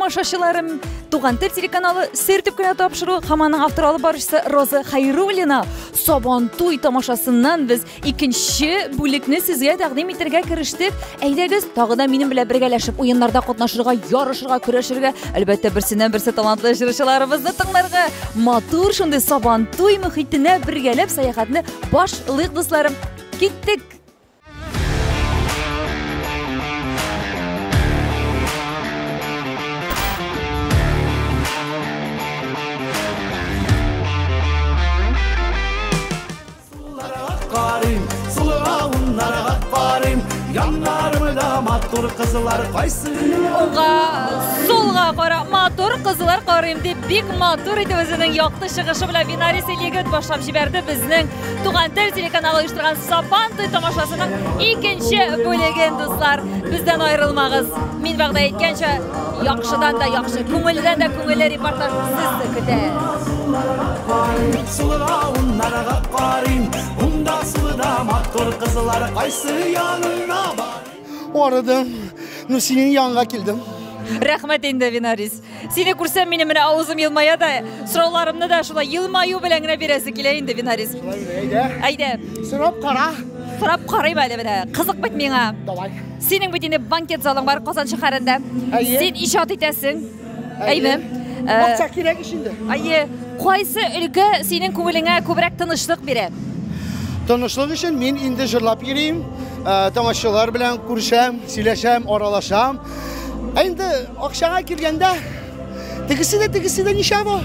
тамашачыларым, Туган тел телеканалы сертип кенә тапшыру һәм автор алып баручысы Роза Хәйруллина Сабантуй тамашасыннан без икенче бүлекне сезгә тәкъдим итәргә керештек. Әйдәгез, тагы да минем белән бергәләшеп уеннарда катнашырга, ярышырга, көрәшергә, әлбәттә берсеннән-берсе талантлы җырчыларыбызны тыңларга, матур шундый Сабантуй мөхитенә бергәләп сәяхәтне башлыйк дусларым. Киттек! Yanlarımda matur kızlar kaysı Oğa, solğa qara matur qızlar qarayım deb bik matur edi özünün yoqti шығышы bilan Vinaris Eligit boshlab jiberdi bizning Tugan tel teлеканалы uyushtirgan Sabantuy tomosasining ikkinchi bo'lagin do'stlar. Bizdan ayrilmag'iz. Men vaqt aytgancha, yaxshidan da yaxshi, ko'ngildan da ko'ngilli reportaj sizni kutadi. Sılığa onlara qarayım Unda sılıda matur kızlar kaysı yanına var Oradan senin yanına geldim. Rahmet endi Vinaris. Seni kursam benim ağzım yılmaya da sıralarımda da şula yılmayu bilen gene birisi kile endi Vinaris. Ayda. Sırap kara. Sırap qarayım әле менә. Кызык бит миңа. Давай. Синең бит инде банкет залың бар Казан шәһәрендә. Син иҗат итәсең. Әйме? Акча кирәк ишинде. Әйе. Кайсы өлкә синең күңелеңә күбрәк тынычлык бирә? Тынычлык өчен мин инде җырлап йөрим. Тамашачылар белән күрешәм, сөйләшәм, аралашам. Инде акчага килгәндә тегесе дә нишә бар.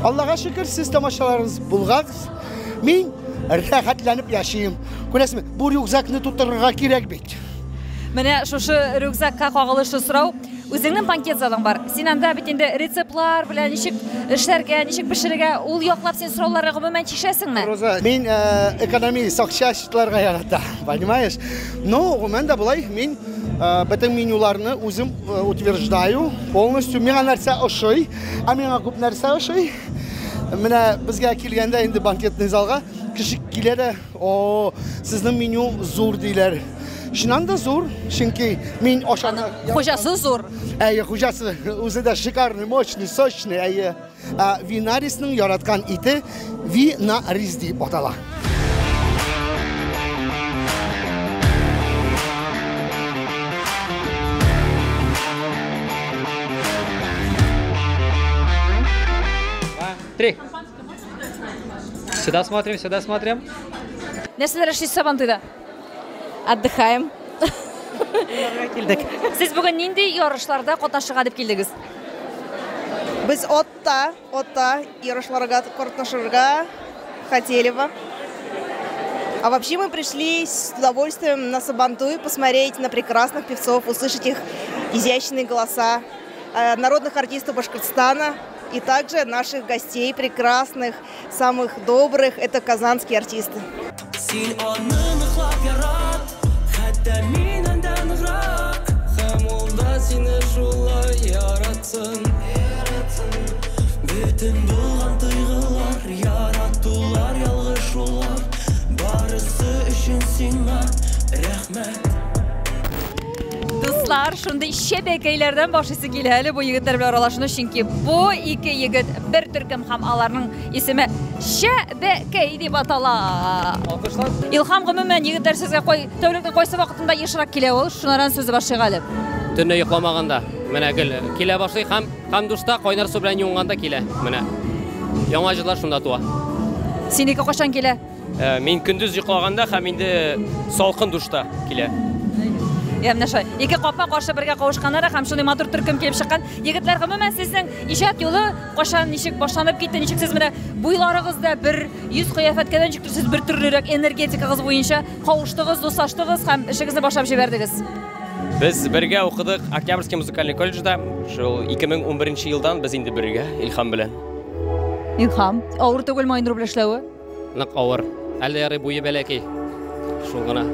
Аллага шөкер, сез тамашаларыгыз булгагыз. Мин рәхәтләнеп яшыйм. Күрәсезме, бу рюкзакны тутырырга кирәк бит. Менә шушы рюкзакка кагылышлы сорау. Үзеңнең банкет залың бар. Син анда бит инде рецептлар белән ничек эшләргә, ничек пешерергә, ул яклап син сорауларга гомумән чишәсеңме? Роза, мин экономист акчачларга ярата, понимаешь? Но гомумән дә булай, мин бөтен менюларны үзем утверждаю, полностью миңа нәрсә ошый, а миңа күп нәрсә ошый. Менә безгә килгәндә инде банкетный залга кеше килә дә, о, сезнең меню зур диләр. Шуннан да зур, чөнки мин ашарга. Хуҗасы зур. Әйе, хуҗасы үзе дә шикарный, мощный, сочный, әйе. Винарисның яраткан ите Винарис дип атала. Три. Сюда смотрим, сюда смотрим. Нәрсәләр эшлисез Сабантуйда? Отдыхаем. Сез бүген нинди ярышларда катнашырга дип килдегез? Без отта ярышларга катнашырга хотели бы. А вообще мы пришли с удовольствием на Сабантуй посмотреть на прекрасных певцов, услышать их изящные голоса, народных артистов Башкортостана и также наших гостей прекрасных, самых добрых, это казанские артисты. Dostlar, şunday şebekeylerden başlısı kile әле bu yigitler bilan aralashishni, chunki bu iki yigit bir turkum ham alarning ismi Şebekey deb atala. İlham gümümən yigitler sizə qoy, tövlükdə qoysa vaqtında işrak kile ol, şunların sözü başlayalım. Tünne yıklamaganda, менә килә башлый һәм душта кайнар су белән юнганда килә. Менә яңа җырлар шунда туа. Синеке кашан килә? Мин көндүз йоклаганда һәм инде салкын душта килә. Менә шулай. Ике капма каршы бергә кавышканнар һәм шундый матур төркем килеп чыккан. Егетләр гомумән сезнең иҗат юлы кашан ничек башланып китте? Ничек сез менә буйларыгызда бер йөз кыяфәткә ничек сез бер төрлерәк энергетикагыз буенча кавыштыгыз, дуслаштыгыз һәм эшегезне башлап җибәрдегез? Без бергә укыдык Октябрьский музыкаль колледжда. Шул 2011 елдан без инде бергә Илхам белән. Илхам, авыр түгелме Айнур белән эшләве? Нык авыр. Әле ярый буе бәләкәй. Шул гына.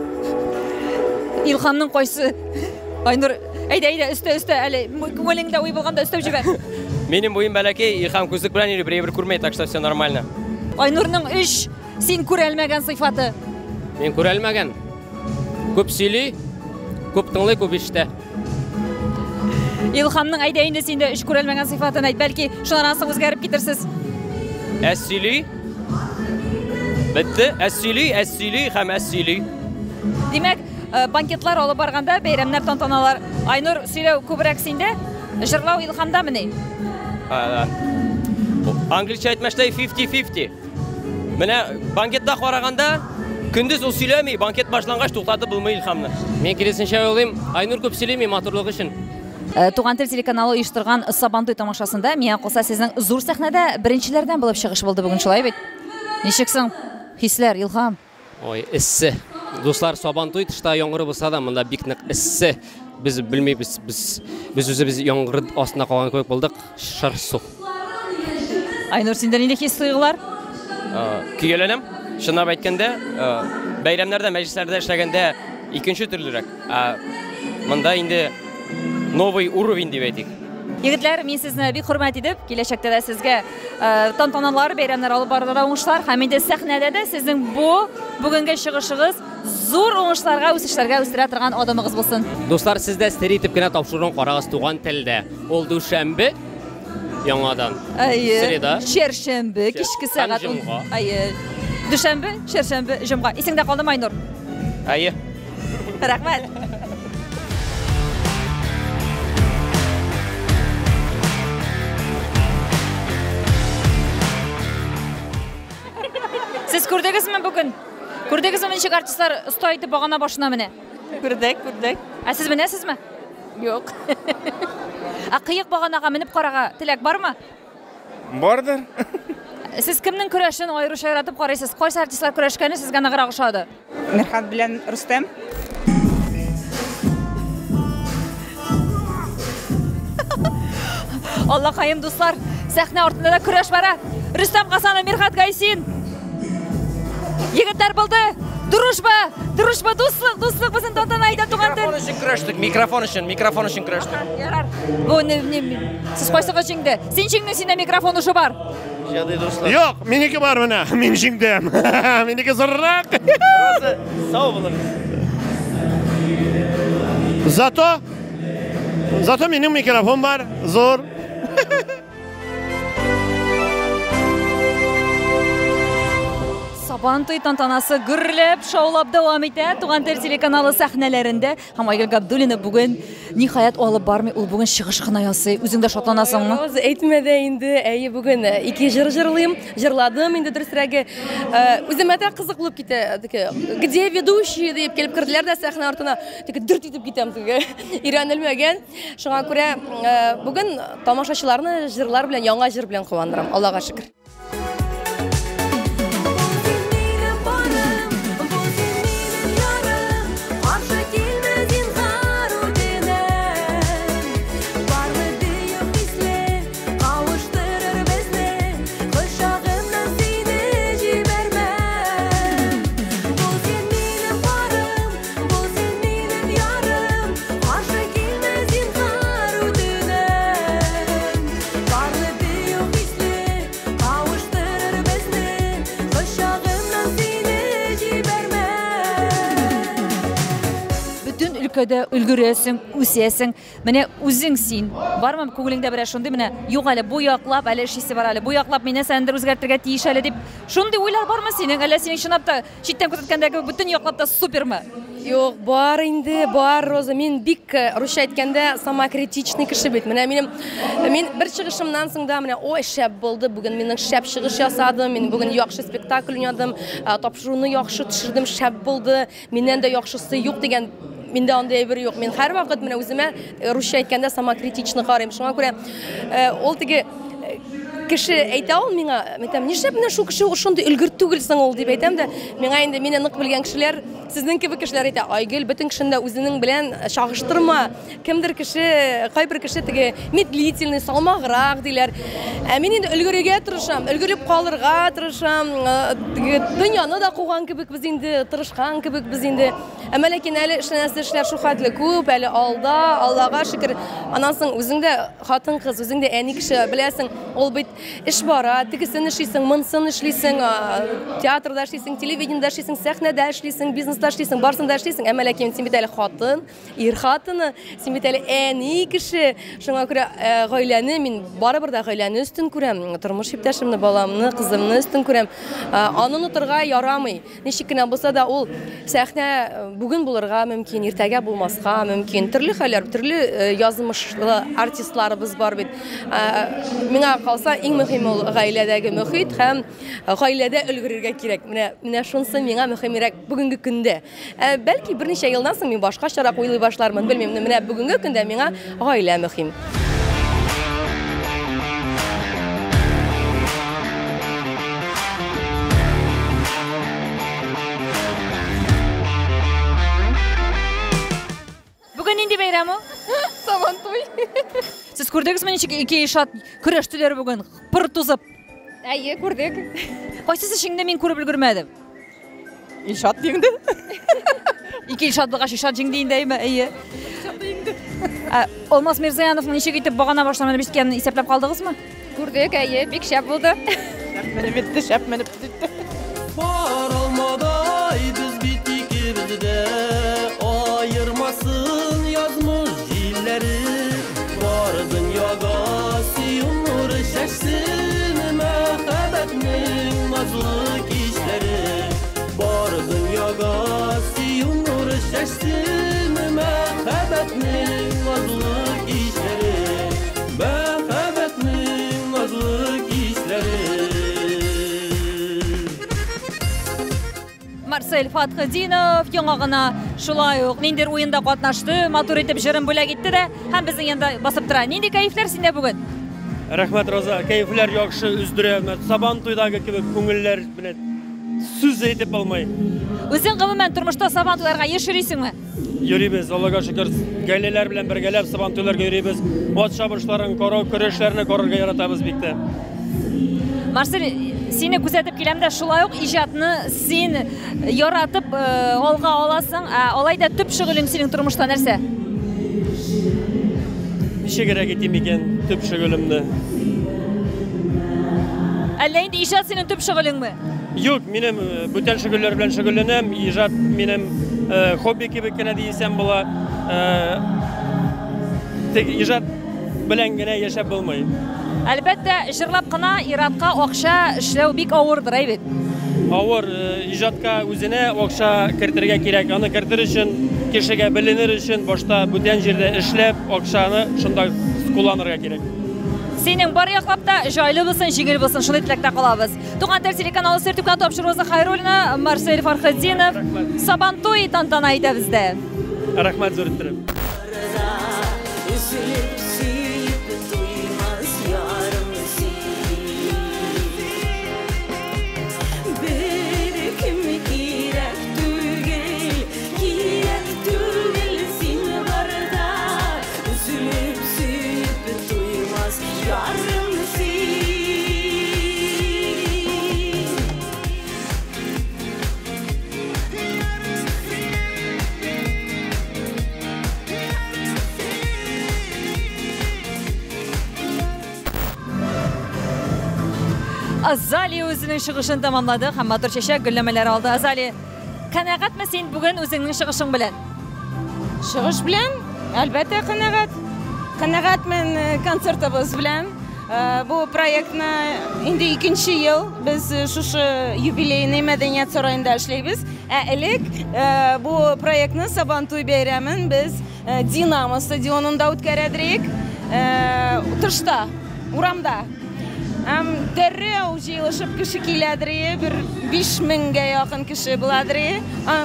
Илхамның кайсы? Айнур, әйдә, өстә, әле күңелеңдә уй булганда өстәп җибәр. Минем буем бәләкәй, Илхам күзлек белән йөри, бер күрмәй, так что все нормально. Айнурның эш син күрәлмәгән сыйфаты. Мин күрәлмәгән. Күп сөйли, күп тыңлый, күп ишетә. Илхамның әйдә инде синде эш күрелмәгән сыйфатын әйт, бәлки шуннан соң үзгәреп китерсез. Әссили. Бетте. Әссили һәм әссили. Димәк, банкетлар алып барганда, бәйрәмнәр, тантаналар, Айнур сөйләү күбрәк синдә, җырлау Илхамдамы ни? Англичә әйтмәштәй 50-50. Менә банкетта караганда көндез ул сөйләми, банкет башлангач туктатып булмый Илхамны. Мен киресенчә уйлыйм, Айнур күп сөйләми матурлык өчен. Туган тел телеканалы оештырган Сабантуй тамашасында миңа калса сезнең зур сәхнәдә беренчеләрдән булып чыгыш булды бүген, шулай бит? Ничексең? Хисләр, Илхам? Ой, эссе. Дуслар, Сабантуй тышта яңгыр булса да, монда бик нык эссе. Без белмибез, без үзебез яңгыр астында калган кебек булдык. Шыр су. Айнур, синдә нинди хис туйгылар? Көйгәләнәм. Шуннап әйткәндә, бәйрәмнәрдә, мәҗлесләрдә эшләгәндә икенче төрлерәк. Монда инде новый уровень дип әйтик. Егетләр, мин сезне бик хөрмәт итеп, киләчәктә дә сезгә тантаналар, бәйрәмнәр алып барырга уңышлар, һәм инде сәхнәдә дә сезнең бүгенге чыгышыгыз зур уңышларга, үсешләргә үстерә торган адымыгыз булсын. Дуслар, сездә стери итеп кенә тапшыруын карагыз туган телдә. Ул дүшәмбе яңадан. Среда. Чәршәмбе, кичке сәгать 10. Дүшәмбе, чәршәмбе, җомга. Исеңдә калдымы, Айнур? Әйе. Рәхмәт. Siz күрдегезме бүген? Күрдегезме ничек артистлар оста итеп багана башына менә? Күрдек. Ә сез менәсезме? Юк. Кыек баганага менеп карага теләк бармы? Бардыр. Сез кемнең көрәшен аеруча яратып карыйсыз? Кайсы артистлар көрәшкәне сезгә ныграк ошады? Мирхат белән Рустем. Аллаһкаем, дуслар, сәхнә артында да көрәш бара. Рустем Гасанов, Мирхат Гайсин. Егетләр булды. Дружба, дуслык безнең тантана әйтә туган тел. Микрофон өчен көрәштек. Ярар. Бу сез кайсыга җиңде? Син җиңдең, синдә микрофон ушы бар. Юк, минеке бар менә, мин җиңдем. Минеке зуррак. Сау булыгыз. Зато минем микрофон бар, зур. Сабантуй тантанасы гөрләп, шаулап дәвам итә. Туган тел телеканалы сәхнәләрендә. Һәм Айгөл Габдуллина бүген ниһаять алып бармый, ул бүген чыгыш кына ясый. Үзең дә шатланасыңмы? Аз әйтмәдә инде, әйе бүген ике җырлыйм, җырладым инде дөресрәге. Үземә дә кызык булып китә. Где ведущий дип килеп керделәр дә сәхнә артына. Дөрт итеп китәм теге. Иранелмәгән. Шуңа күрә бүген тамашачыларны җырлар белән, яңа җыр белән куандырам. Аллага шөкер. Өлкәдә өлгерәсең, үсәсең. Менә үзең син. Бармы күңелеңдә берәр шундый менә юк әле бу яклап, әле эшлисе бар әле. Бу яклап мине сәндер үзгәртергә тиеш әле дип. Шундый уйлар бармы синең? Әллә синең чынлап та читтән күрсәткәндәге бөтен яклап та супермы? Юк, бар инде, бар, Роза. Мин бик русча әйткәндә самокритичный кеше бит. Менә мин бер чыгышымнан соң да менә ой шәп булды. Бүген минем шәп чыгыш ясадым. Мин бүген яхшы спектакль уйнадым. Тапшыруны яхшы төшердем, шәп булды. Миннән дә яхшысы юк дигән миндә андай бер юк. Мин һәр вакыт менә үземә русча әйткәндә самокритичный карыйм. Шуңа күрә ул теге кеше әйтә ул миңа, мәйтәм, нишләп менә шу кеше шундый өлгер түгелсең ул дип әйтәм дә, миңа инде мине нык белгән кешеләр, сезнең кебек кешеләр әйтә, Айгөл, бөтен кешендә үзенең белән чагыштырма. Кемдер кеше, кайбер кеше теге медлительный, салмаграк диләр. Мин инде өлгерергә тырышам, өлгереп калырга тырышам. Дөньяны да куган кебек без инде, тырышкан кебек без инде. Әмма ләкин әле эшләр шул хәтле күп, әле алда, Аллага шөкер. Анан соң үзең дә хатын кыз, үзең дә әни кеше, беләсең, ул бит iş bара, tükisini işleysin, mınsın işleysin, teatrda işleysin, televizyonda işleysin, sahnede işleysin, biznesde işleysin, barsında işleysin. Ama lakin sen biteli hatın, hatını, sen biteli en iyi kişi. Şuna göre gaileni, min barabır da gaileni üstün kurem, turmuş iptaşımını, balamını, kızımını üstün kurem. Anın oturga yaramay. Neşikine bulsa da ol sahne bugün bulurga mümkün, ertege bulmasga mümkün. Türlü haller, türlü yazılmışlı artistlarımız var bit. Mine kalsa en mühim ol gailedagi mühit hem gailede ülgürürge kirek. Mine şunsa mine mühimirek bugünkü günde. Belki bir neçe yıldan sonra min başka şarak oylay başlarman bilmem. Mine bugünkü günde mine gaile mühim. Bugün indi bayramı? Sabantoy. Siz gördünüz mü iki işat küreştiler bugün? Pır tuzıp. Әйе, күрдек. Qayсы işinde men көріп үлгермедім. İnşaat diyeyimdi. İki işat бұлғаш işат жеңдейіндеймі? Әйе. Olmaz Mirzayanov'ның неше кетіп бағана баштаманы бескенін есеплеп қалдыңыз mı? Күрдек, әйе, бик шәп булды. Şap menip bitti. Var olmaday biz bittik bizde ayırmasın yazmış dilleri var dünyaga suyunur şaşsın mehabbetinin nazlı kişleri var dünyaga suyunur şaşsın mehabbetinin nazlı kişleri mehabbetinin nazlı kişleri. Marcel Fathidinov яңагына шулай ук ниндер уенда катнашты, матур итеп җырын бүләк итте дә, һәм безнең янда басып тора. Нинди кайфләр синдә бүген? Рәхмәт, Роза. Кайфләр яхшы үздерә. Сабантуйдагы кебек күңелләр белән сүз әйтеп алмай. Үзең гомумән тормышта сабантуйларга йөрисеңме? Йөрибез, Аллага шөкер. Гаиләләр белән бергәләп сабантуйларга йөрибез. Ат чабышларын, карау көрәшләрне карарга яратабыз бик тә. Marcel, seni күзәтеп киләм дә шулай ук иҗатны син яратып алга аласың. Алайда төп шөгылең синең тормышта нәрсә? Ничегрәк әйтим икән төп шөгылемне? Әллә инде иҗат синең төп шөгылеңме? Юк, минем бүтән шөгыльләр белән шөгыльләнәм. Иҗат минем хобби кебек кенә дисәм була. Тик иҗат белән генә яшәп булмый. Әлбәттә, җырлап кына иратка акча эшләү бик авырдыр, әйбит. Авыр, иҗатка үзенә акча кертергә кирәк. Аны кертер өчен, кешегә беленер өчен башта бүтән җирдә эшләп, акчаны шунда кулланырга кирәк. Синең бар яклап та җайлы булсын, җиңел булсын, шулай теләктә калабыз. Туган тел телеканалы сертификат тапшыру Роза Хайруллина, Марсель Фархетдинов, Сабантуй тантана итә бездә. Рәхмәт зур иттереп. Azali özünün çıkışını tamamladı. Hem matur çeşek güllemeler aldı. Azali, kanağatmı sen bugün özünün çıkışın bilen? Çıkış bilen, elbette kanagat. Kanagat men konsertimiz bilen. Bu proyektni indi ikinci yıl biz şu yubileyini Medeniyet Sarayı'nda işleybiz. İlk bu proyektni Sabantuy Bayramın biz Dinamo stadionunda o'tkazdik. Tışta, uramda. Derrev jiyilishib kishi keladiri, bir 5000 ga yaqin kishi bo'ladiri.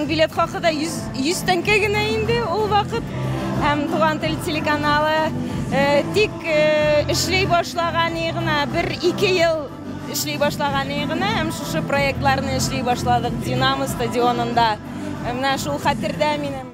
Bilet haqida 100 tankagina endi u vaqt. Ham Tugan tel telekanali tik ishlay boshlaganigina 1-2 yil ishlay boshlaganigina ham shu proyektlarni ishlay boshladik Dinamo stadionida. Mana shu xatirda menim.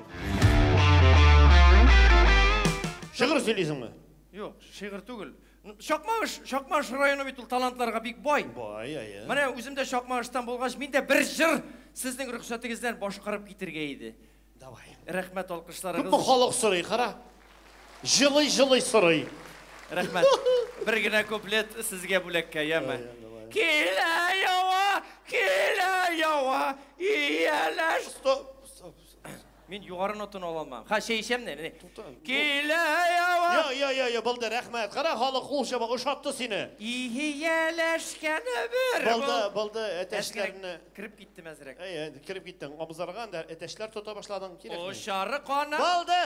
Şiir söyleysinmi? Yok, şiir түгел. Шакмаш районы бит ул талантларга бик бай. Бай, ая. Менә үземдә Шакмаштан булгач, миндә бер җыр сезнең рөхсәтегездән башкарып китергә иде. Давай. Рәхмәт алкышларыгыз. Күпме халык сорый, кара. Җылый сорый. Rahmat. Birgina kuplet sizga bo'lakka yama. Kela yova, iyalash. Stop. Men yuqori notani ololmam. Ha, şeyshamda. Kela yova. Yo, bo'ldi, rahmat. Qara, hali qo'shaba o'shatdi seni. Iyalashgani bir. Bo'ldi, etashlarni kirib ketdim azrak. Kirib ketding. Obzorganda etashlar tota boshlading kerak. O'shari qona. Bo'ldi.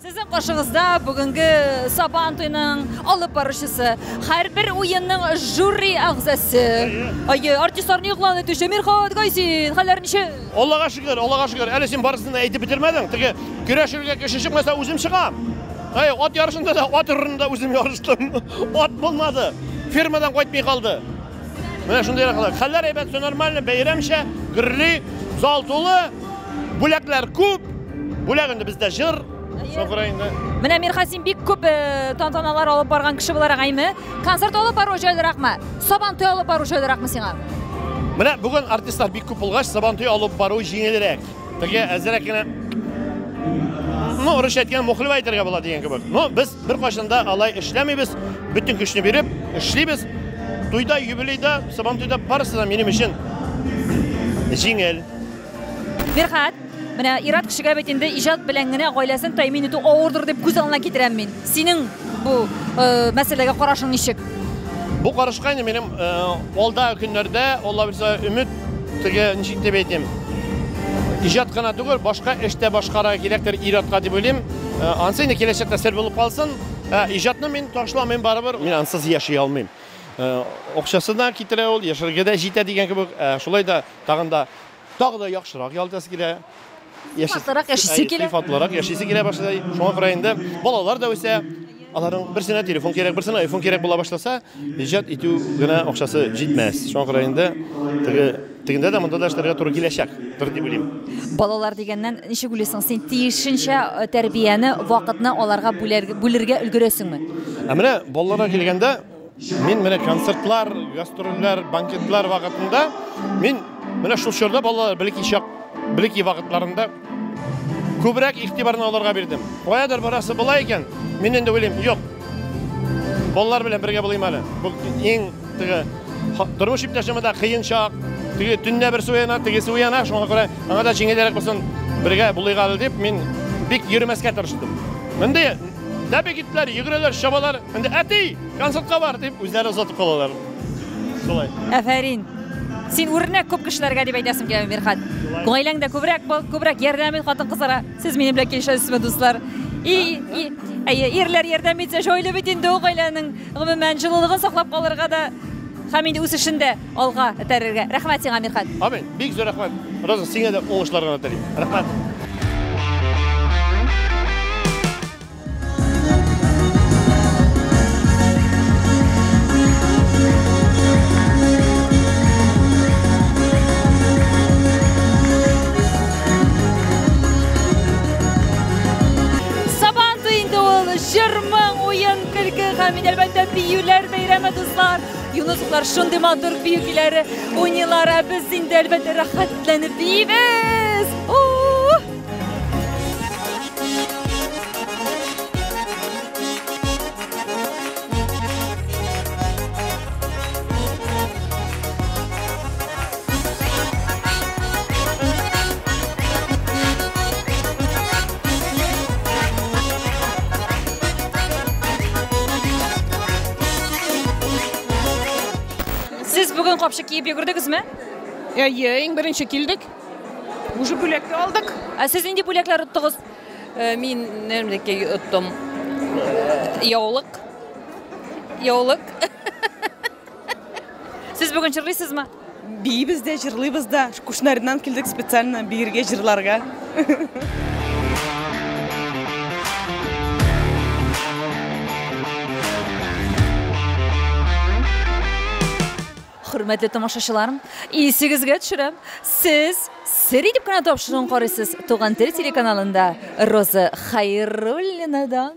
Sizin qo'shig'ingizda bugungi Saban to'yining olib borishisi, har bir o'yinning juri a'zosi. Artistlarni yo'qlandi, Mirxot Qaysin, xalarni ishi. Allohga shukr. Hali sen borisini aytib bitirmading. Tigi kurashirga chiqmasa o'zim chiqam. Ot yarishida da, ot o'rinda o'zim yarishdim. Ot bo'lmadi. Firmadan qaytmay qoldi. Mana shunday qiladi. Xallar aybat normalni bayramsha, gurli, zal to'li, bulaklar ko'p. Bulag'inda bizda jir. Mana Mirxasin bek ko'p tantanalar olib borgan kishi bo'lar aymi? Konsert olib boruvchi joylaraqmi? Saban to'y olib boruvchi joylaraqmi senga? Mana bugun artistlar bek ko'p bo'lgach, Saban to'y olib boruv yengilroq. Tigi azrakina urush aytgan muxlib aytirga bo'ladi degan kabi. Biz bir qo'shinda alay ishlamaymiz, butun kuchni berib ishlaymiz. To'yda, yubileyda, Saban to'yda barisidan mening uchun yengil. Mirxat, mana Irat kishiga aytganda ijod bilangina oilasini ta'minoti og'irdir deb ko'zallan ketiraman. Sening bu masalaga qarashing nechik? Bu qarashqayni mening olda kunlarda Alloh bilsa umid nechik deb aytdim. Ijod qana tugul, boshqa ishda boshqara kerakdir Iratga deb o'ylayman. Ansayni kelajakda sir bo'lib qolsin. Ijodni men tashlamayman baribir. Men ansiz yashay olmayman. O'xshasidan ketira ol, yashirgada jita degan kabi shulayda tag'da yaxshiroq yoltasi kerak. Fatlaroq yashaysi kerak. Fatlaroq yashaysi kerak boshida. Shunga qaraganda bolalar da o'sa, ularning birsine telefon kerak, birsine iPhone kerak bo'la boshlasa, ijod etuvgina o'xshasi jitmas. Shunga qaraganda teginde de montajlarga to'g'ri kelashak, deb o'ylayman. Bolalar degandan nechta gulaysan? Sen tiyishincha tarbiyani, vaqtni ularga bo'lerga ulgurasizmi? Mana bolalarga kelganda men mana konsertlar, gastrollar, banketlar vaqtida men mana shu yerda bolalar biliki vaqtlarında ko'proq e'tiborni ularga berdim. Qo'yadir borasi bo'lar ekan, men endi o'ylayman, yo'q. Bolalar bilan birga bo'layman. Bu eng turmush iplashimada qiyinchoq, tunda bir suyana, tegisi uyana, shunga ko'ra anga jingilroq bo'lsin, birga bo'layqal deb men bek yurmasga tirishdim. Menda dabegitlar, yuguralar, shabalar, endi ati konsertga bor deb o'zlari uzatib qolalar. Solay. Afarin. Sen o'rnak ko'p kishilarga deb aytasim keladi Mirxat. Oilangda ko'proq yordam et xotin-qizlarga. Siz meni bilan kelishasizmi do'stlar? Erlar yordam etsa joylab endi oilaning umuman jiloligini saqlab qolarga da hamida o'sishinda olg'a itararga. Rahmat senga Mirxat. Amin. Bek zo'r rahmat. Roza senga da o'g'ishlarga tilayman. Rahmat. Jırmın oyun kırgı hamid elbette büyüler beyreme dostlar. Yunuslar şunday madur büyükleri oynuyorlar. Biz indi elbette rahatlanıp yiyiz. Siz bugün kopşa kiyip yürüdünüz mü? Eng birinchi keldik. Уже bulakni oldik. Siz indi bulaklar utdunuz? Men nerimdeki utdim. Yo'liq. Siz bugün jırlaysizmi? Biz de jırlaymiz da. Kuşnaridan keldik spesialni birga jırlarga. Hürmetli tomoshachilarim, esingizga tushirib, siz Sir deb kanal topshiriqni qaraysiz. Tug'an til telekanalida Roza Xayrullinadan.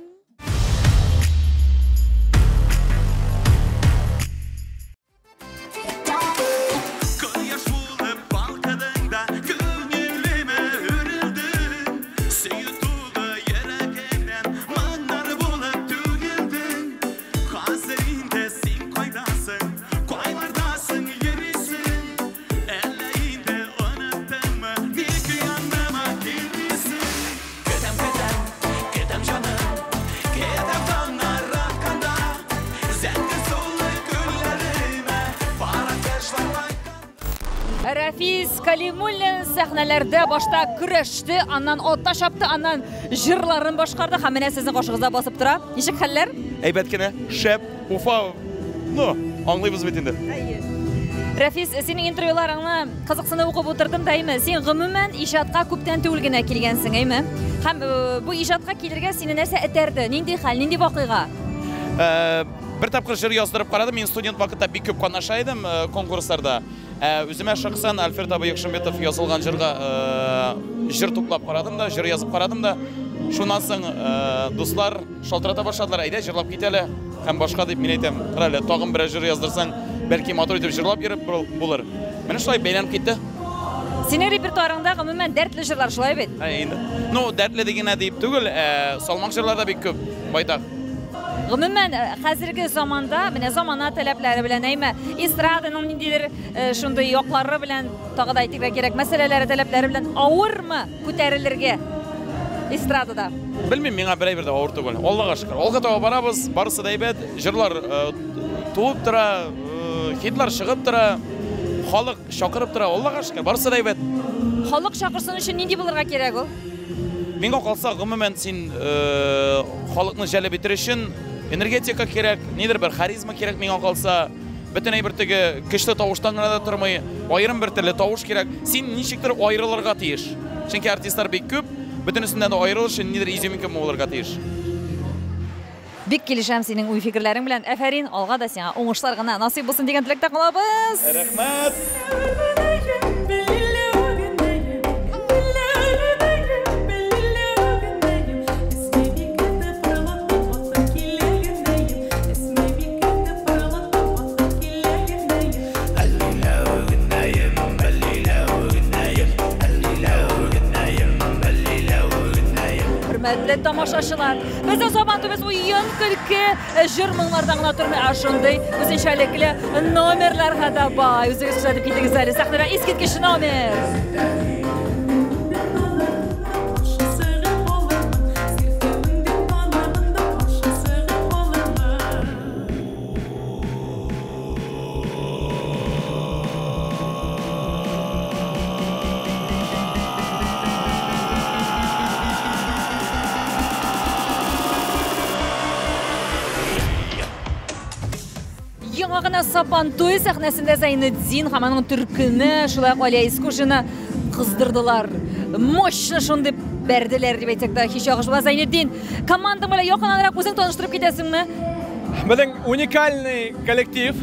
Рафис Калимуллин сәхнәләрдә башта көрәште, аннан отта шапты, аннан җырларын башкарды. Һәм менә сезнең кашыгызда басып тора. Ничек хәлләр? Әйбәт кенә, шәп, уфа. Аңлыйбыз бит инде. Рафис, синең интервьюларыңны кызыксынып укып утырдым да әйме. Син гомумән иҗатка күптән түгел генә килгәнсең, әйме? Һәм бу иҗатка килергә сине нәрсә этәрде? Нинди хәл, нинди вакыйга? Бер тапкыр җыр яздырып карадым. Мин студент вакытта бик күп катнаша идем конкурсларда. Үземә шәхсән Альфред абый Якшымбетов язылган җырга җыр туплап карадым да, җыр язып карадым да. Шуннан соң дуслар шалтырата башладылар. Әйдә җырлап кит әле. Һәм башка дип мин әйтәм. Кырале, тагын бер җыр яздырсаң, бәлки матур итеп җырлап йөреп булыр. Менә шулай бәйләнеп китте. Синең репертуарыңда гомумән дәртле җырлар шулай бит? Инде. Дәртле дигәнә дип түгел, салмак җырлар да бик күп, байтак. Гомумән хәзерге заманда, менә замана таләпләре белән әйме, эстраданың ниндидер шундый яклары белән тагы да әйтергә кирәк, мәсьәләләре, таләпләре белән авырмы күтәрелергә эстрадада? Белмим, миңа берәй бер дә авыр түгел. Аллага шөкер. Алга таба барабыз, барысы да әйбәт, җырлар туып тора, хитлар чыгып тора, халык шакырып тора. Аллага шөкер, барысы да әйбәт. Халык шакырсын өчен нинди булырга кирәк ул? Миңа калса, гомумән син халыкны җәлеп итер өчен энергетика кирәк, нидер бер харизма кирәк миңа калса. Бөтенләй бер теге көчле тавыштан гына да тормый, аерым бер төрле тавыш кирәк. Син ничектер аерылырга тиеш. Чөнки артистлар бик күп, бөтенесеннән дә аерылыш өчен нидер изюминка булырга тиеш. Бик килешәм синең уй фикерләрең белән. Әфәрин, алга да сиңа уңышлар гына насыйп булсын дигән теләктә калабыз. Рәхмәт. Хөрмәтле тамашачылар, безнең Сабантуйбыз уен көлке җыр-моңнардан гына тормый, шундый үзенчәлекле номерларга да бай. Үзегез күрсәтеп китегез әле. Сәхнәдә искиткеч номер. Яңа гына Сабантуй сәхнәсендә Зайнетдин һәм аның төркеме, шулай ук Алия Искушина кыздырдылар. Мощно шундый бәрделәр дип әйтсәк тә һич ягыш була. Зайнетдин, командаң белән якыннанрак үзең таныштырып китәсеңме? Безнең уникальный коллектив.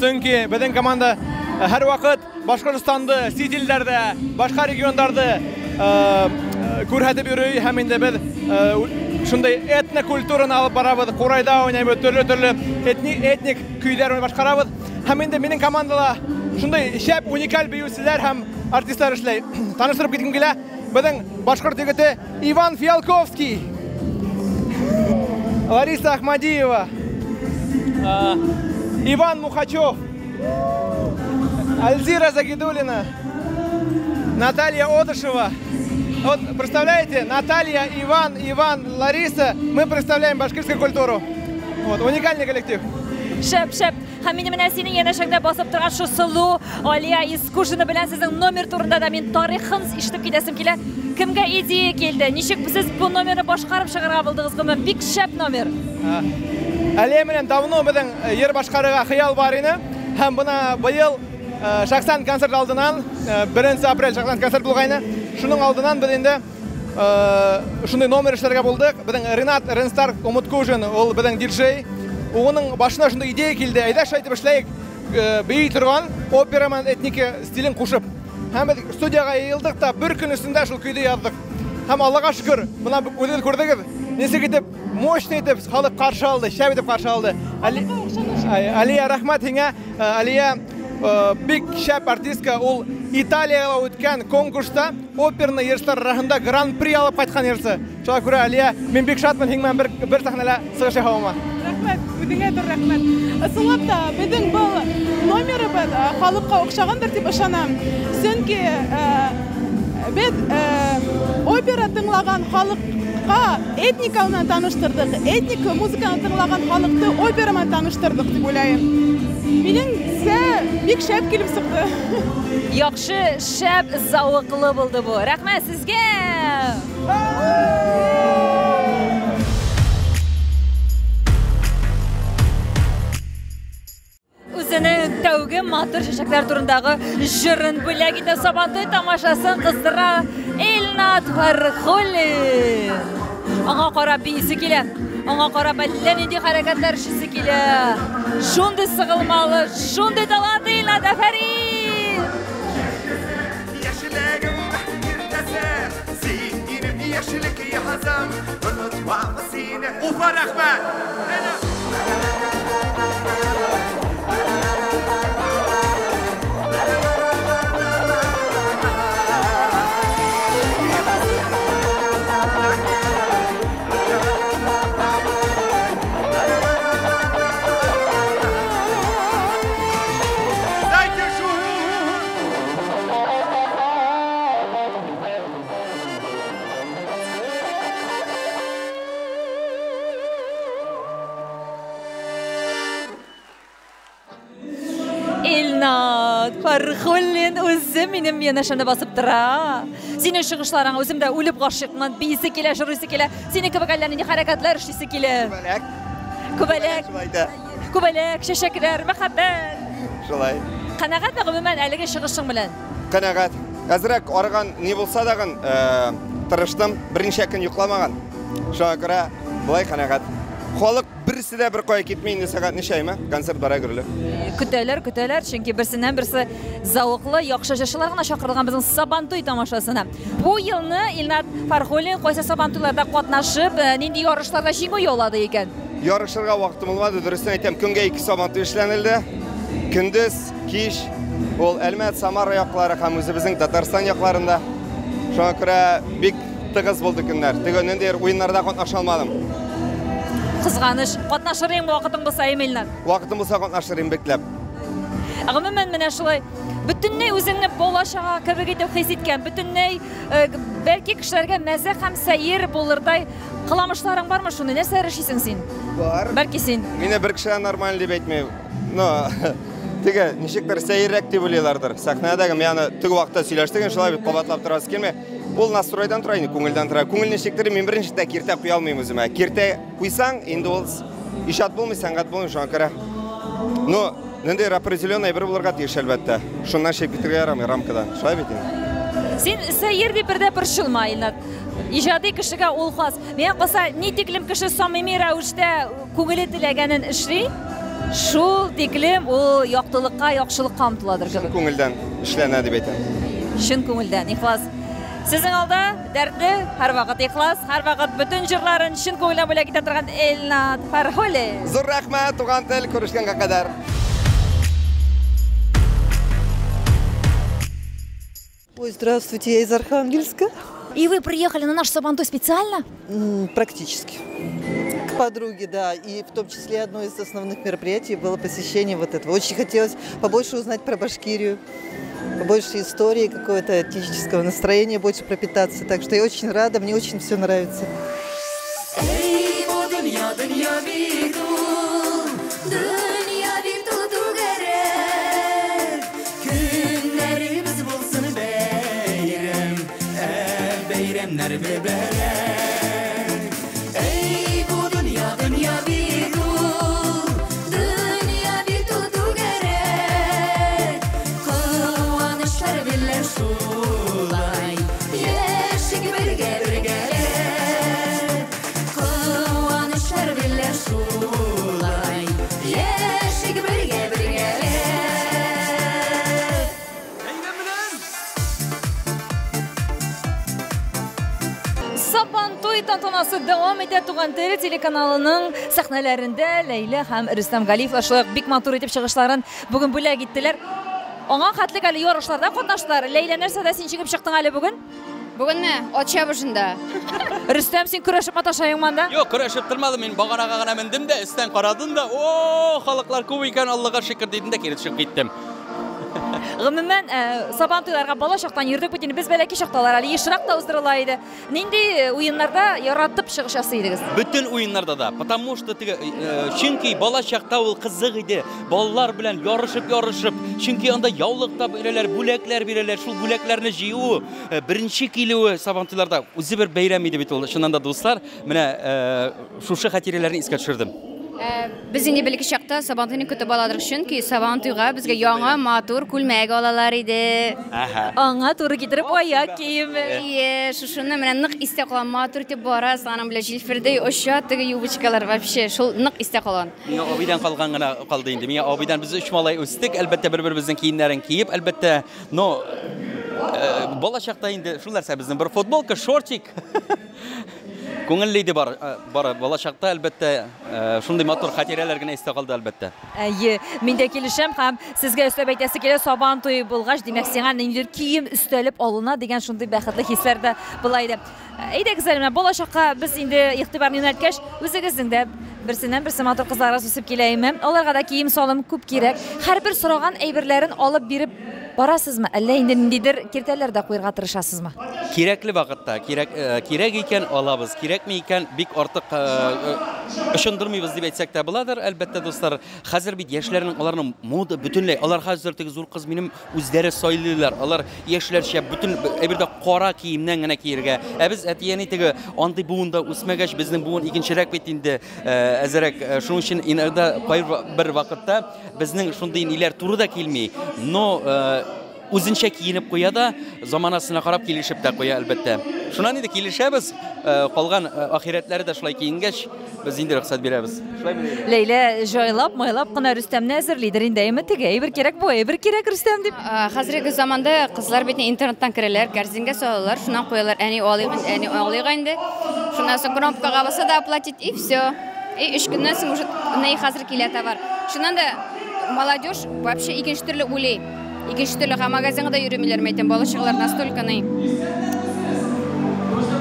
Сөнки безнең команда һәр вакыт Башкортстанды, Сидилләрдә, башка регионнарда күрһәтеп йөри һәм инде без шундай этник культураны алып барабыз, Курайда уйнайбыз, төрле этник көйләр башкарабыз. Һәм инде минең командада шундай шәп уникаль биючеләр һәм артистлар эшләй. Таныштырып киткем килә. Безнең башкорт егете Иван Фиалковский, Лариса Ахмадиева, Иван Мухачев, Альзира Загидулина, Наталья Одышева. Вот представляете, Наталья, Иван, Лариса, мы представляем башкирскую культуру. Вот, уникальный коллектив. Шәп. Һәм минем менә синең янәшәңдә басып торган шу сылу Алия Искушина белән сезнең номер турында да мин тарихын ишетеп китәсем килә. Кемгә идея килде? Ничек сез бу номерны башкарып чыгарга булдыгыз? Бик шәп номер. Алия белән давно безнең йыр башкарырга хыял бар иде. Һәм буна быел шәхсән концерт алдыннан 1 апрель шәхсән концерт булгайны. Шуның алдыннан без инде шундый номер эшләргә булдык. Безнең Ренат Ренстар Умуткужин, ул безнең диджей. Оның башына шундый идея килде. Әйдә шайтып эшләйек. Бей торган опера менән этника стилен кушып. Һәм без студияга йыелдык та бер көн өстендә шул көйдә яздык. Һәм Аллага шөкер, буна үзегез күрдегез. Ничек итеп мощный итеп халык каршы алды, шәп итеп каршы алды. Алия, рәхмәт һиңа. Алия бик шәп артистка, ул Италияга үткән конкурста оперный йырчылар арасында гран-при алып кайткан йырчы. Шуңа күрә Алия, мин бик шатмын һиң белән бер сәхнәдә чыгыш яһавыма. Рәхмәт, үзеңә дә рәхмәт. Ысынлап та безнең бу номерыбыз халыкка охшагандыр дип ышанам. Чөнки без опера тыңлаган халык халыкка этника менен таныштырдык. Этника музыканы тыңлаган халыкты опера менен таныштырдык дип уйлайм. Меніңше бик шәп килеп сыкты. Яхшы, шәп, зауыклы булды бу. Рәхмәт сезгә. Үзенең тәүге матур чәчәкләр турындагы җырын бүләк итә Сабантуй тамашасын кыздыра Илнат Фархуллин. Аңа карап биисе килә. Аңа карап әллә нинди хәрәкәтләр эшлисе килә. Шундый сыгылмалы, шундый талантлы Илнат, афәрин! Яшьлегем иртәсе, син яшьлек язам, онытмам сине. Уфа, рәхмәт! Илнат Фархуллин үзе минем янәшәмдә басып тора. Синең чыгышларың үземдә үлеп гашыйкмын, биисе килә, жырлыйсы килә. Синең кебек әллә нинди хәрәкәтләр эшлисе килә. Күбәләк, чәчәкләр, мәхәббәт. Шулай. Канәгатьме гомумән әлеге чыгышың белән? Канәгать. Әзрәк арыган ни булса дагын, тырыштым, берничә көн йокламаган. Шуңа күрә булай канәгать. Халык берсе дә бер кая китмәй, инде сәгать ничәйме? Концерт бара гөрле. Көтәләр, чөнки берсеннән берсе зауыклы, яхшы җырчылар гына чакырылган безнең Сабантуй тамашасына. Бу елны Илнат Фархуллин кайсы Сабантуйларда катнашып, нинди ярышларда җиңү яулады икән? Ярышырга вакытым булмады, дөрестән әйтәм, көнгә 2 Сабантуй эшләнелде. Көндез, кич, ул Әлмәт, Самара яклары һәм үзебезнең Татарстан якларында. Шуңа күрә бик тыгыз булды көннәр. Тегеннән уеннарда катнаша алмадым. Кызганыш, катнашырым вакытың булса, Илнат. Вакытым булса катнашырым бекләп. Гомумән менә шулай бөтенләй үзеңне балачага кебек итеп хис иткән, бөтенләй бәлки кешеләргә мәзә һәм сәер булырдай кыламышларың бармы шуны? Нәрсә эшлисең син? Бар. Бәлки син. Мине бер кеше нормаль дип әйтмәй. Но теге ничектер сәеррәк дип уйлыйлардыр. Сәхнәдәге менә теге вакытта сөйләштегән шулай бит кабатлап торасы килмәй. Бул настройдан тора, күңелдән тора. Күңел ничектер мин беренчедә киртә куя алмыйм үземә. Киртә куйсаң, инде ул ишат булмый, сәнгать булмый, шуңа күрә. Но нинди определенный бер булырга тиеш әлбәттә. Шуннан шәп битергә ярамый рамкадан. Шулай бит инде. Син сәер дип бердә борчылма, Илнат. Иҗади кешегә ул хас. Мен кылса, ни тиклем кеше самими рәвештә күңеле теләгәнен эшли, шул тиклем ул яктылыкка, яхшылыкка омтыладыр кебек. Күңелдән эшләнә дип әйтәм. Шын күңелдән, ихлас. Сезнең алда дәртле, һәр вакыт ихлас, һәр вакыт бүтән җырларын шын күңелдән бүләк итә торган Илнат Фархуллин. Зур рәхмәт, туган тел, күрешкәнгә кадәр. Ой, здравствуйте, я из Архангельска. И вы приехали на наш Сабантуй специально? Практически. К подруге, да. И в том числе одно из основных мероприятий было посещение вот этого. Очень хотелось побольше узнать про Башкирию, побольше истории, какого-то этнического настроения, больше пропитаться. Так что я очень рада, мне очень все нравится. Сабантуй тантанасы дәвам итә Туган тел телеканалының сәхнәләрендә. Ләйлә һәм Рөстәм Галиевлар шулай бик матур итеп чыгышларын бүген бүләк иттеләр. Аңа хәтлек әле ярышларда катнаштылар. Ләйлә, нәрсәдә син чыгып чыктың әле бүген? Бүгенме? Ат чабышында. Рөстәм, син көрәшеп маташаң монда? Юк, көрәшеп тормадым. Мин баганага гына мендем дә, өстән карадым да, о, халыклар күп икән, Аллага шөкер дидем дә кире төшеп киттем. Гомумән, сабан туйларга бала чактан йөрдек бит инде. Без бәләки чакталар әле ешрак та уздырыла иде. Нинди уеннарда яратып чыгыш ясый идегез? Bütün oyunlarda da. Потому что çünkü bala çakta ул кызык иде. Балалар белән ярышып. Çünkü анда яулыкта бирәләр, бүләкләр бирәләр. Шул бүләкләрне җыю, беренче килүе сабан туйларда үзе бер бәйрәм иде бит ул. Шуннан да дуслар, менә шушы хатирәләрне искә төшердем. Biz indi belki çakta Sabantuy'u kötü baladır çünkü Sabantuy'a bizge yaңа матур күлмәк алалар иде. Аңа туры китереп аяк киеме. Шушыны менә нык истә калган матур итеп бара, саным белән җилфердәй оша теге юбочкалар вообще шул нык истә калган. Миңа абыйдан калган гына калды инде. Миңа абыйдан без 3 малай үстек, әлбәттә бер-беребезнең киемнәрен киеп, әлбәттә, бала чакта инде шул нәрсә безнең бер футболка, шортик. Күңелле иде бар бала чакта әлбәттә шундый матур хатирәләр генә истә калды әлбәттә. Мин дә килешәм һәм сезгә өстәп әйтәсе килә сабан туй булгач, димәк сиңа ниндидер кием өстәлеп алына дигән шундый бәхетле хисләр дә була иде. Әйдәгез әле, бала чакка без инде игътибарны юнәлткәч, үзегезнең дә берсеннән-берсе матур кызларга үсеп киләйме? Аларга да кием салым күп кирәк. Һәрбер сораган әйберләрен алып биреп барасызмы? Әллә инде ниндидер киртәләр дә куярга тырышасызмы? Кирәкле вакытта, кирәк икән алабыз, кирәкме икән бик артык ышандырмыйбыз дип әйтсәк тә буладыр. Әлбәттә дуслар, хәзер бит яшьләрнең аларның мода бөтенләй, алар хәзер теге зур кыз минем үзләре сайлыйлар. Алар яшьләрчә бөтен әйбердә кара киемнән генә киергә. Без әтияне теге андый буында үсмәгәч, безнең буын икенчерәк бит инде әзерәк. Шуның өчен инде бер вакытта безнең шундый ниләр туры да килми. Но үзенчә киенеп куя да, заманасына карап килешеп тә куя әлбәттә. Шуннан инде килешәбез, калган ахирәтләре дә шулай киенгәч, без инде рөхсәт бирәбез. Шулай бирәбез. Ләйлә җайлап, майлап кына Рөстәмне әзерлидер инде, әйме теге әйбер кирәк бу, әйбер кирәк Рөстәм дип. Хәзерге заманда кызлар бит интернеттан керәләр, кәрзингә салалар, шуннан куялар, әни алыйга инде. Шуннан соң кнопкага баса да оплатить и всё. И 3 көннән соң уже хәзер килә товар. Шуннан да молодежь вообще икенче төрле уйлый. Икенче төрле магазинга да йөрмиләр мәйтәм, бала чагалар настолько ни.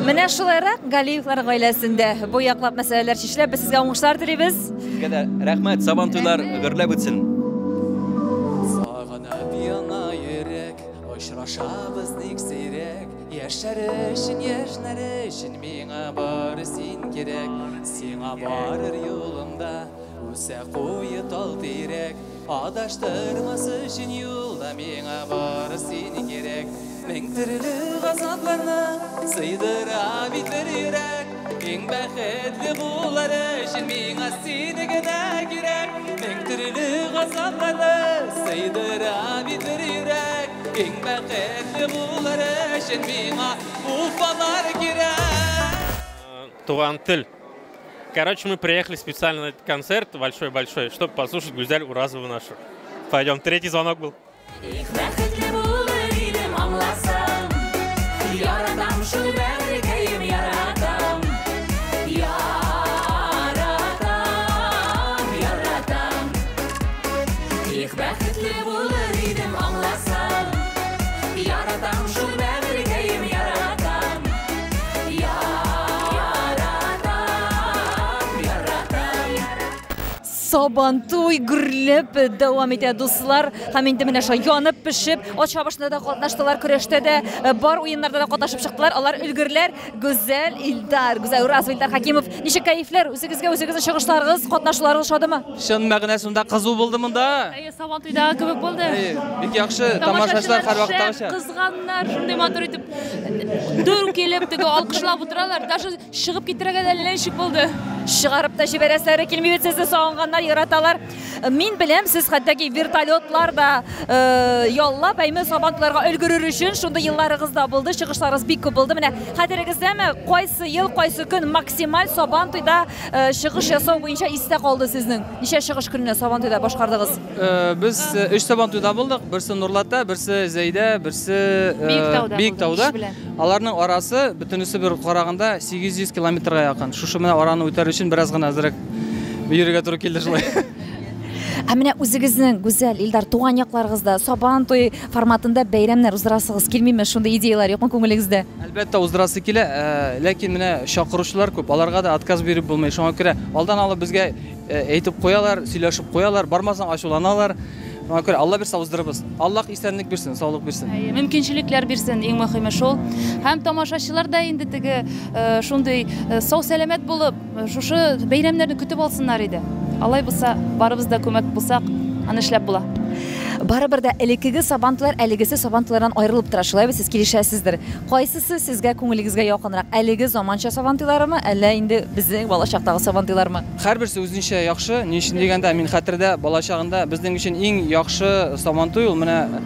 Менә шулайрак Галиевлар гаиләсендә бу яклап мәсьәләләр чишелеп, без сезгә уңышлар телибез. Сезгә дә рәхмәт, сабан туйлар гөрләп үтсен. Сагына яңа йөрәк, очрашабыз ник сирәк. Яшәр өчен, яшьләр өчен миңа бары син кирәк. Сиңа барыр юлымда, үсә куе тал тирәк. Адаштырмас өчен юлда миңа бары син кирәк. Мең төрле газапларны сыйдыра бит бер йөрәк. Иң бәхетле булар өчен миңа син генә кирәк. Мең төрле газапларны сыйдыра бит бер йөрәк. Иң бәхетле булар өчен миңа уфалар кирәк. Туган тел. Короче, мы приехали специально на этот концерт большой-большой, чтобы послушать Гузель Уразову нашу. Пойдем, 3-й звонок был. Сабан туй гүрлеп дәвам итә дуслар. Һәм инде менә шулай янып пешеп, ат чабышында да катнаштылар, көрәштә дә, бар уеннарда да катнашып чыктылар. Алар өлгерләр Гүзәл Илдар, Гүзәл Уразов, Илдар Хакимов. Ничек кайфләр? Үзегезгә чыгышларыгыз, катнашуларыгыз шадымы? Шын мәгънәсендә кызу булды монда. Сабан туйда кебек булды. Бик яхшы, тамашачылар һәрвакыттагыча. Кызганнар, шундый матур итеп dur килеп, теге алкышлап утыралар. Даже чыгып китәргә дә ничек булды. Чыгарып та җибәрәсләре килми бит, сезне сагынганнар, яраталар. Мин беләм, сез хәтта вертолетлар да яллап, әйме сабантыларга өлгерер өчен шундый елларыгыз да булды, чыгышларыгыз бик күп булды. Менә хәтерегездәме, кайсы ел, кайсы көн максималь сабан туйда чыгыш ясау буенча истә калды сезнең? Ничә чыгыш көнне сабан туйда башкардыгыз? Без 3 сабан туйда булдык. Берсе Нурлатта, берсе Зәйдә, берсе Биектауда. Аларның арасы бөтенесе бер караганда 800 километрга якын. Шушы менә араны үтәр өчен бераз гына азрак йөрергә туры килде шулай. Менә үзегезнең Гүзәл Илдар туган якларыгызда сабан туй форматында бәйрәмнәр уздырасыгыз килмиме? Шундый идеялар юкмы күңелегездә? Әлбәттә уздырасы килә, ләкин менә чакыручылар күп. Аларга да отказ биреп булмый. Шуңа күрә алдан алып безгә әйтеп куялар, сөйләшеп куялар, бармасаң ачуланалар. Шуңа күрә Алла берсе уздырыбыз. Аллах исәнлек бирсен, саулык бирсен. Мөмкинчелекләр бирсен, иң мөһиме шул. Һәм тамашачылар да инде теге шундый сау сәламәт булып, шушы бәйрәмнәрне көтеп алсыннар иде. Алай булса, барыбыз да күмәк булсак, аны эшләп була. Барыбер дә элекеге сабантылар әлегесе сабантылардан айрылып тора. Шулай сез килешәсездер. Кайсысы сезгә күңелегезгә якынрак? Әлеге заманча сабантылармы, әллә инде безнең балачактагы сабантылармы? Һәрберсе үзенчә яхшы. Ни өчен дигәндә, мин хәтердә балачагында безнең өчен иң яхшы сабантуй ул менә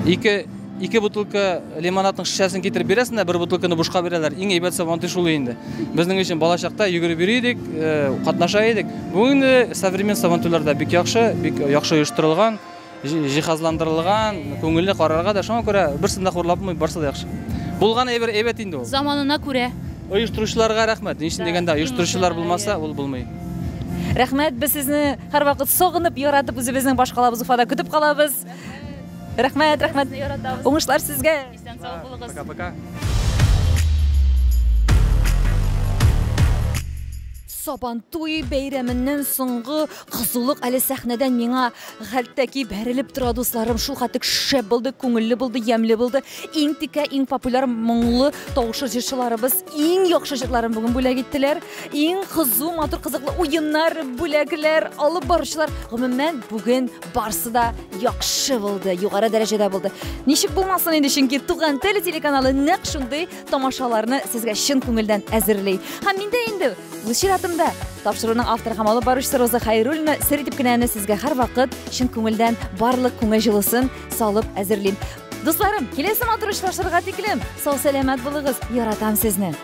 ике бутылка лимонадның шешәсен китереп бирәсен дә, бер бутылканы бушка бирәләр. Иң әйбәт сабантуй шул инде. Безнең өчен балачакта йөгереп йөридек, катнаша идек. Бүген современ сабантуйларда бик яхшы оештырылган, җиһазландырылган, күңелле карарга да шуңа күрә берсен дә хурлап булмый, барсы да яхшы. Булган әйбәт инде ул. Заманына күрә. Оештыручыларга рәхмәт. Ни өчен дигәндә, оештыручылар булмаса, ул булмый. Рәхмәт, без сезне һәрвакыт сагынып, яратып, үзебезнең башкалабыз Уфада көтеп калабыз. Рәхмәт, яратабыз. Уңышлар сезгә. Исән сау булыгыз. Пока-пока. Сабантуй бәйрәменнән соңгы кызулык әле сәхнәдән миңа хәттәки бәрелеп тора, дусларым. Шул хәтлек шәп булды, күңелле булды, ямьле булды. Иң тикә, иң популяр моңлы тавышлы җырчыларыбыз иң яхшы җырларын бүген бүләк иттеләр. Иң кызу, матур, кызыклы уеннар, бүләкләр алып баручылар. Гомумән бүген барсы да яхшы булды, югары дәрәҗәдә булды. Ничек булмасын инде, чөнки Туган тел телеканалы нәкъ шундый тамашаларны сезгә чын күңелдән әзерли. Һәм миндә инде Чиратымда тапшыруның авторы һәм алып баручысы Роза Хәйруллина сер итеп кенә сезгә һәрвакыт чын күңелдән барлык күңел җылысын салып әзерлим. Дусларым, киләсе матур очрашырга тиклем сау сәламәт булыгыз. Яратам сезне.